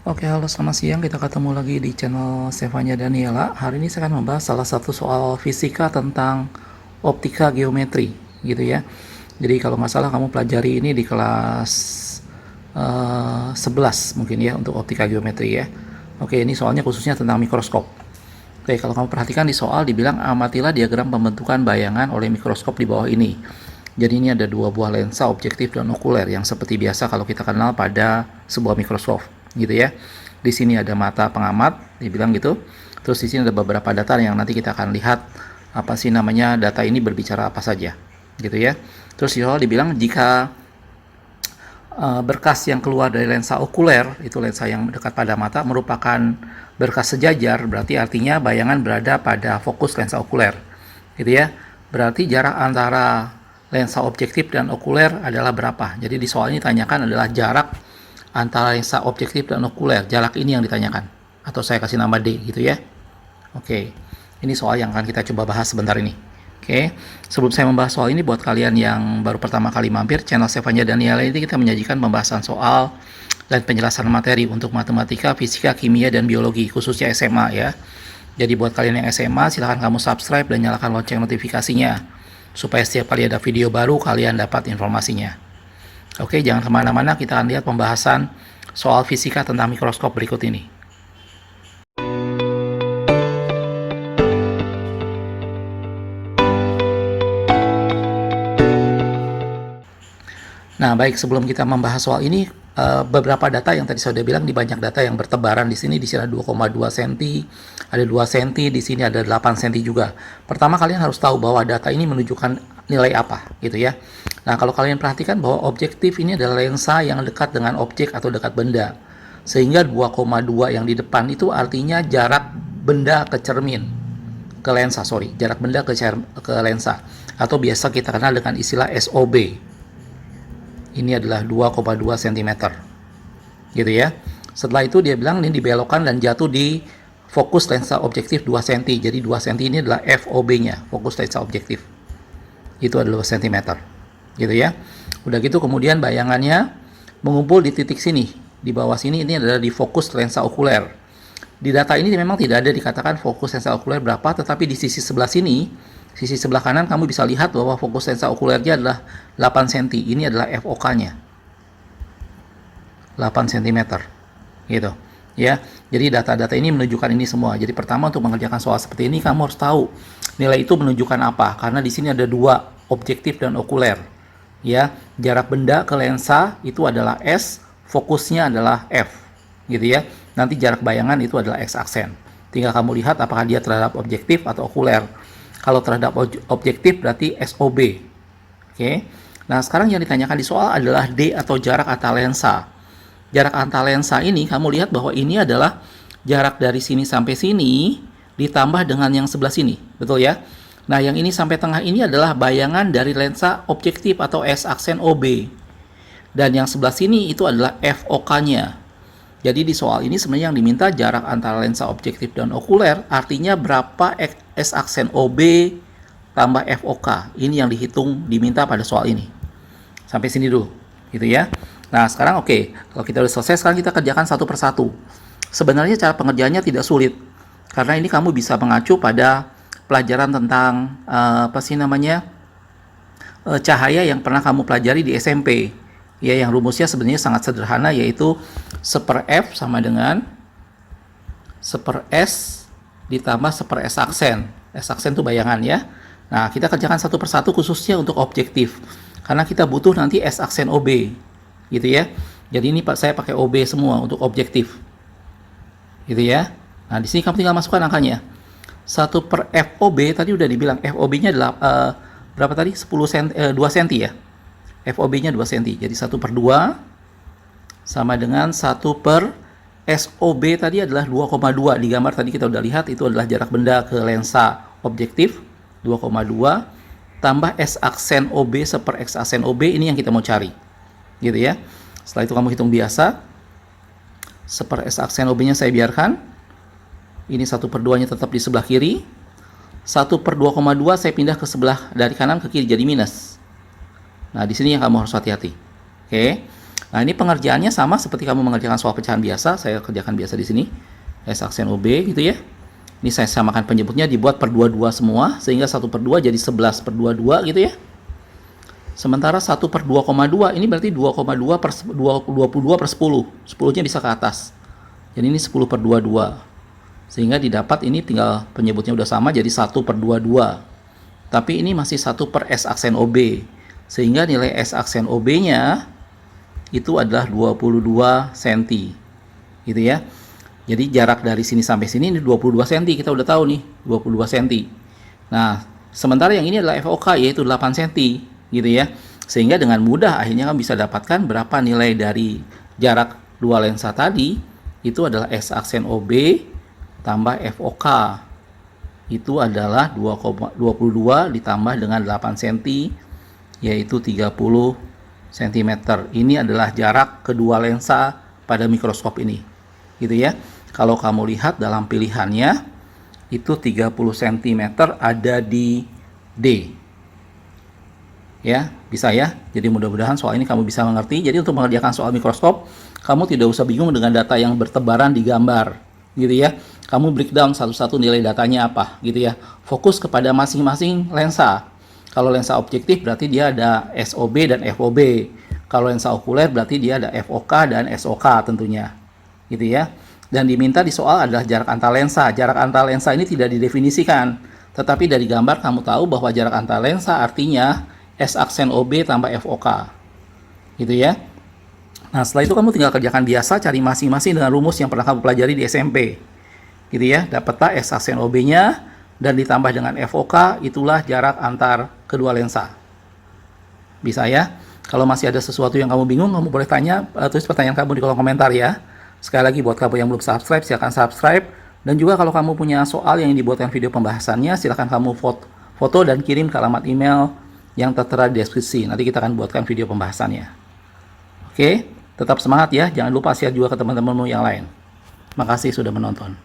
Oke, halo selamat siang. Kita ketemu lagi di channel Stefania Daniela. Hari ini saya akan membahas salah satu soal fisika tentang optika geometri, gitu ya. Jadi kalau nggak salah kamu pelajari ini di kelas 11 mungkin ya untuk optika geometri ya. Oke, ini soalnya khususnya tentang mikroskop. Oke, kalau kamu perhatikan di soal dibilang amatilah diagram pembentukan bayangan oleh mikroskop di bawah ini. Jadi ini ada dua buah lensa objektif dan okuler yang seperti biasa kalau kita kenal pada sebuah mikroskop, gitu ya. Di sini ada mata pengamat, dibilang gitu. Terus di sini ada beberapa data yang nanti kita akan lihat apa sih namanya data ini berbicara apa saja, gitu ya. Terus di soal dibilang jika berkas yang keluar dari lensa okuler, itu lensa yang dekat pada mata, merupakan berkas sejajar, berarti artinya bayangan berada pada fokus lensa okuler, gitu ya. Berarti jarak antara lensa objektif dan okuler adalah berapa? Jadi di soal ini ditanyakan adalah jarak antara lensa objektif dan okuler. Jarak ini yang ditanyakan. Atau saya kasih nama D gitu ya. Oke. Ini soal yang akan kita coba bahas sebentar ini. Oke. Sebelum saya membahas soal ini, buat kalian yang baru pertama kali mampir, channel Stefania Daniela ini kita menyajikan pembahasan soal dan penjelasan materi untuk matematika, fisika, kimia, dan biologi, khususnya SMA ya. Jadi buat kalian yang SMA, silahkan kamu subscribe dan nyalakan lonceng notifikasinya supaya setiap kali ada video baru kalian dapat informasinya. Oke, jangan kemana-mana, kita akan lihat pembahasan soal fisika tentang mikroskop berikut ini. Nah, baik, sebelum kita membahas soal ini, beberapa data yang tadi saya sudah bilang, di banyak data yang bertebaran di sini ada 2,2 cm, ada 2 cm, di sini ada 8 cm juga. Pertama, kalian harus tahu bahwa data ini menunjukkan nilai apa, gitu ya. Nah, kalau kalian perhatikan bahwa objektif ini adalah lensa yang dekat dengan objek atau dekat benda. Sehingga 2,2 yang di depan itu artinya jarak benda ke cermin, ke lensa, jarak benda ke lensa. Atau biasa kita kenal dengan istilah SOB. Ini adalah 2,2 cm, gitu ya. Setelah itu dia bilang ini dibelokkan dan jatuh di fokus lensa objektif 2 cm. Jadi 2 cm ini adalah FOB-nya, fokus lensa objektif. Itu adalah 2 cm, gitu ya. Udah gitu kemudian bayangannya mengumpul di titik sini, di bawah sini. Ini adalah di fokus lensa okuler. Di data ini memang tidak ada dikatakan fokus lensa okuler berapa, tetapi di sisi sebelah sini, sisi sebelah kanan, kamu bisa lihat bahwa fokus lensa okulernya adalah 8 cm. Ini adalah FOK-nya. 8 cm. Gitu. Ya. Jadi data-data ini menunjukkan ini semua. Jadi pertama untuk mengerjakan soal seperti ini kamu harus tahu nilai itu menunjukkan apa, karena di sini ada dua, objektif dan okuler. Ya, jarak benda ke lensa itu adalah S, fokusnya adalah F. Gitu ya. Nanti jarak bayangan itu adalah X aksen. Tinggal kamu lihat apakah dia terhadap objektif atau okuler. Kalau terhadap objektif berarti SOB. Oke. Nah, sekarang yang ditanyakan di soal adalah D atau jarak antar lensa. Jarak antar lensa ini kamu lihat bahwa ini adalah jarak dari sini sampai sini ditambah dengan yang sebelah sini. Betul ya? Nah, yang ini sampai tengah ini adalah bayangan dari lensa objektif atau S aksen OB. Dan yang sebelah sini itu adalah FOK-nya. Jadi di soal ini sebenarnya yang diminta jarak antara lensa objektif dan okuler, artinya berapa S aksen OB tambah FOK. Ini yang diminta pada soal ini. Sampai sini dulu, gitu ya. Nah, sekarang oke. Kalau kita udah selesai, sekarang kita kerjakan satu persatu. Sebenarnya cara pengerjaannya tidak sulit, karena ini kamu bisa mengacu pada pelajaran tentang cahaya yang pernah kamu pelajari di SMP. Ya, yang rumusnya sebenarnya sangat sederhana, yaitu 1/F sama dengan 1/S ditambah 1/S aksen. S aksen itu bayangan ya. Nah, kita kerjakan satu persatu khususnya untuk objektif, karena kita butuh nanti S aksen OB, gitu ya. Jadi ini saya pakai OB semua untuk objektif, gitu ya. Nah, di sini kamu tinggal masukkan angkanya. 1/FOB tadi udah dibilang, FOB-nya adalah berapa tadi? 2 cm ya. FOB-nya 2 cm. Jadi 1/2 sama dengan 1/SOB tadi adalah 2,2. Di gambar tadi kita udah lihat itu adalah jarak benda ke lensa objektif 2,2 tambah S aksen OB 1/X aksen OB, ini yang kita mau cari. Gitu ya. Setelah itu kamu hitung biasa. 1/S aksen OB-nya saya biarkan. Ini 1/2-nya tetap di sebelah kiri. 1/2,2 saya pindah ke sebelah dari kanan ke kiri jadi minus. Nah, di sini yang kamu harus hati-hati. Oke. Nah, ini pengerjaannya sama seperti kamu mengerjakan soal pecahan biasa. Saya kerjakan biasa di sini. S aksen OB gitu ya. Ini saya samakan penyebutnya, dibuat per 22 semua, sehingga 1/2 jadi 11 per 22 gitu ya. Sementara 1 per 2,2 ini berarti 2,2 per 22 per 10. 10-nya bisa ke atas. Jadi ini 10 per 22. Sehingga didapat ini tinggal penyebutnya udah sama jadi 1 per 22. Tapi ini masih 1 per S aksen OB. Sehingga nilai S aksen OB-nya itu adalah 22 cm. Gitu ya. Jadi jarak dari sini sampai sini ini 22 cm. Kita udah tahu nih, 22 cm. Nah, sementara yang ini adalah FOK yaitu 8 cm. Gitu ya, sehingga dengan mudah akhirnya kamu bisa dapatkan berapa nilai dari jarak dua lensa tadi. Itu adalah S aksen OB tambah FOK, itu adalah 22 ditambah dengan 8 cm, yaitu 30 cm. Ini adalah jarak kedua lensa pada mikroskop ini, gitu ya. Kalau kamu lihat dalam pilihannya itu 30 cm ada di D. Ya, bisa ya. Jadi mudah-mudahan soal ini kamu bisa mengerti. Jadi untuk mengerjakan soal mikroskop, kamu tidak usah bingung dengan data yang bertebaran di gambar, gitu ya. Kamu breakdown satu-satu nilai datanya apa, gitu ya. Fokus kepada masing-masing lensa. Kalau lensa objektif berarti dia ada SOB dan FOB. Kalau lensa okuler berarti dia ada FOK dan SOK tentunya, gitu ya. Dan diminta di soal adalah jarak antar lensa. Jarak antar lensa ini tidak didefinisikan, tetapi dari gambar kamu tahu bahwa jarak antar lensa artinya S aksen OB tambah FOK, gitu ya. Nah, setelah itu kamu tinggal kerjakan biasa, cari masing-masing dengan rumus yang pernah kamu pelajari di SMP, gitu ya. Dapatlah S aksen OB-nya dan ditambah dengan FOK, itulah jarak antar kedua lensa. Bisa ya. Kalau masih ada sesuatu yang kamu bingung, kamu boleh tanya, tulis pertanyaan kamu di kolom komentar ya. Sekali lagi buat kamu yang belum subscribe, silakan subscribe. Dan juga kalau kamu punya soal yang dibuatkan video pembahasannya, silakan kamu foto dan kirim ke alamat email yang tertera di deskripsi. Nanti kita akan buatkan video pembahasannya. Oke, tetap semangat ya. Jangan lupa share juga ke teman-temanmu yang lain. Makasih sudah menonton.